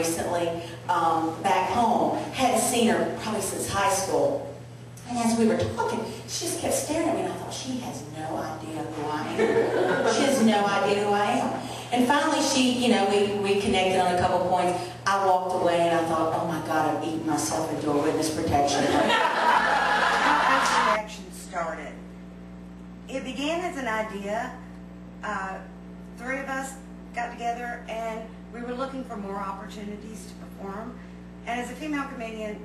recently back home. Hadn't seen her probably since high school. And as we were talking, she just kept staring at me, and I thought, she has no idea who I am. She has no idea who I am. And finally, we connected on a couple points. I walked away, and I thought, oh my God, I've eaten myself into a witness protection. How Ovary Action started. It began as an idea. 3 of us got together, and we were looking for more opportunities to perform. And as a female comedian,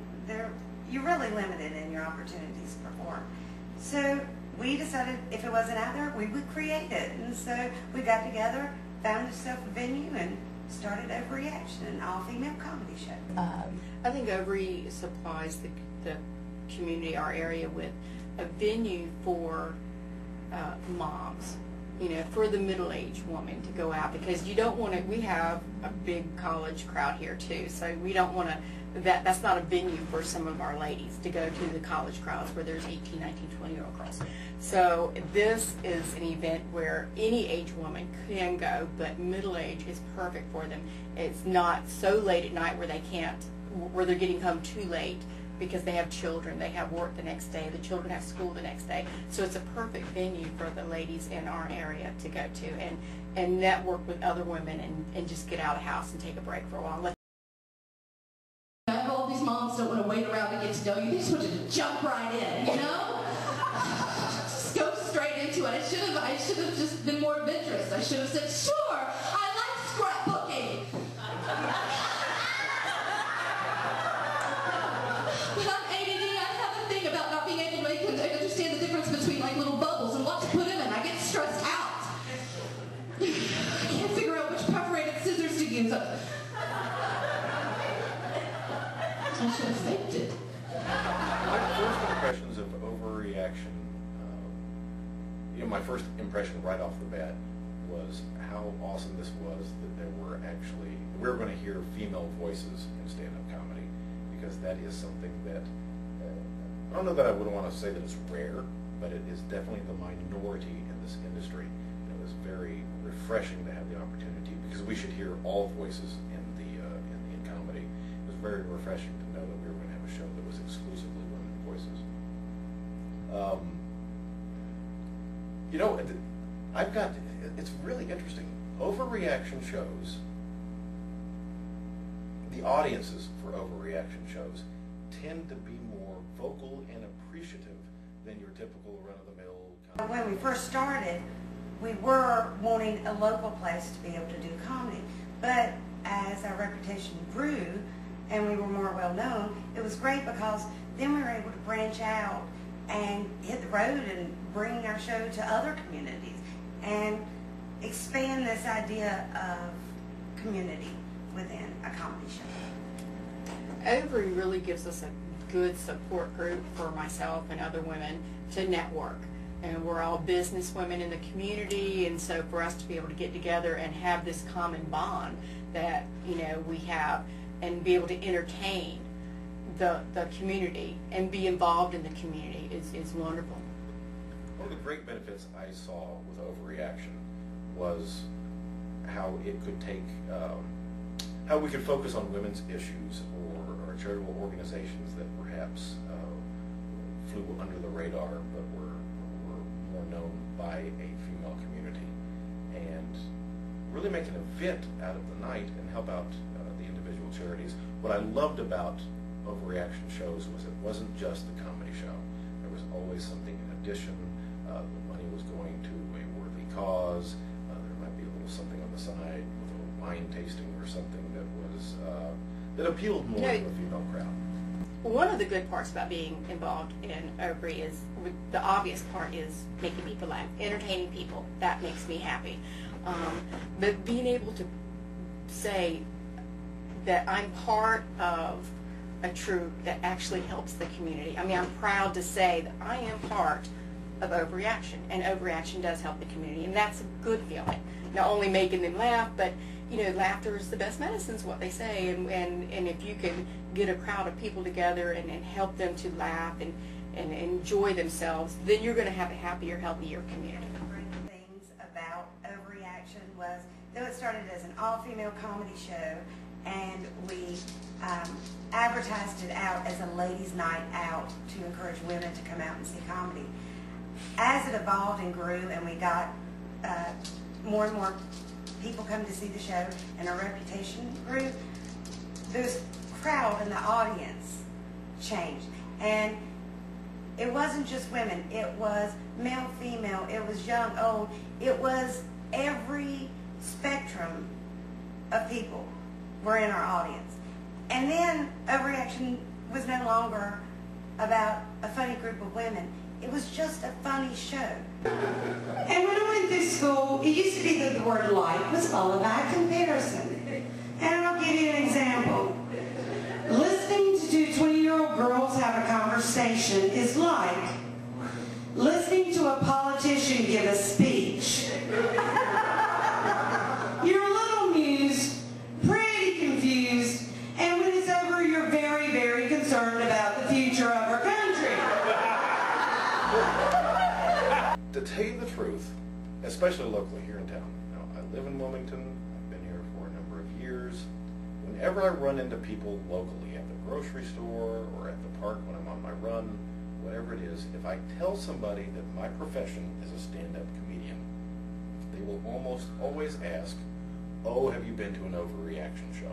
you're really limited in your opportunities to perform. So we decided if it wasn't out there, we would create it. And so we got together, found ourselves a venue, and started Ovary Action, an all-female comedy show. I think Ovary supplies the community, our area, with a venue for moms, for the middle-aged woman to go out, because you don't want to, we have a big college crowd here too, so we don't want to, that's not a venue for some of our ladies to go to the college crowds where there's 18, 19, 20-year-old girls. So this is an event where any age woman can go, but middle age is perfect for them. It's not so late at night where they're getting home too late because they have children, they have work the next day, the children have school the next day. So it's a perfect venue for the ladies in our area to go to and network with other women and just get out of the house and take a break for a while. All these moms don't want to wait around to get to know you. They just want you to jump right in, Just go straight into it. I should have just been more adventurous. I should have said, sure, I like scrapbooking. But I'm ADD. I have a thing about not being able to understand the difference between like little bubbles and what to put in them. I get stressed out. I can't figure out which perforated scissors to use. I should have faked it. My first impressions of Ovary Action, my first impression right off the bat was how awesome this was that we were going to hear female voices in stand-up comedy, because that is something that, I don't know that I would want to say that it's rare, but it is definitely the minority in this industry. It was very refreshing to have the opportunity, because we should hear all voices in comedy. It was very refreshing to know that we were going to have a show that was exclusively women voices. It's really interesting. Ovary Action shows, the audiences for Ovary Action shows tend to be more vocal and appreciative than your typical run-of-the-mill comedy. When we first started, we were wanting a local place to be able to do comedy. But as our reputation grew and we were more well known, it was great because then we were able to branch out and hit the road and bring our show to other communities and expand this idea of community within a comedy show. Ovary really gives us a good support group for myself and other women to network. And we're all business women in the community, and so for us to be able to get together and have this common bond that we have, and be able to entertain the community and be involved in the community is wonderful. One of the great benefits I saw with Ovary Action was how it could take, how we could focus on women's issues or charitable organizations that perhaps flew under the radar but were more known by a female community, and really make an event out of the night and help out the individual charities. What I loved about Ovary Action shows was it wasn't just the comedy show. There was always something in addition. The money was going to a worthy cause. There might be a little something on the side with a wine tasting or something that was that appealed more to a female crowd. One of the good parts about being involved in Ovary is, the obvious part is making people laugh, entertaining people. That makes me happy. But being able to say that I'm part of a troupe that actually helps the community. I mean, I'm proud to say that I am part of Ovary Action, and Ovary Action does help the community, and that's a good feeling. Not only making them laugh, but laughter is the best medicine, is what they say, and if you can get a crowd of people together and help them to laugh and enjoy themselves, then you're going to have a happier, healthier community. One of the great things about Ovary Action was, though it started as an all-female comedy show, and we advertised it out as a ladies' night out to encourage women to come out and see comedy. As it evolved and grew, and we got more and more people come to see the show, and our reputation grew, the crowd and the audience changed. And it wasn't just women, it was male, female, it was young, old, it was every spectrum of people were in our audience. And then Ovary Action was no longer about a funny group of women, it was just a funny show. And when I went through school, it used to be that the word like was followed by a comparison. And I'll give you an example. Listening to two 20-year-old girls have a conversation is like listening to a politician give a speech. You're a little amused, pretty confused, and when it's over, you're very, very concerned about the future of our country. To tell you the truth, especially locally here in town, I live in Wilmington, I've been here for a number of years. Whenever I run into people locally at the grocery store or at the park when I'm on my run, whatever it is, if I tell somebody that my profession is a stand-up comedian, they will almost always ask, "Oh, have you been to an Ovary Action show?"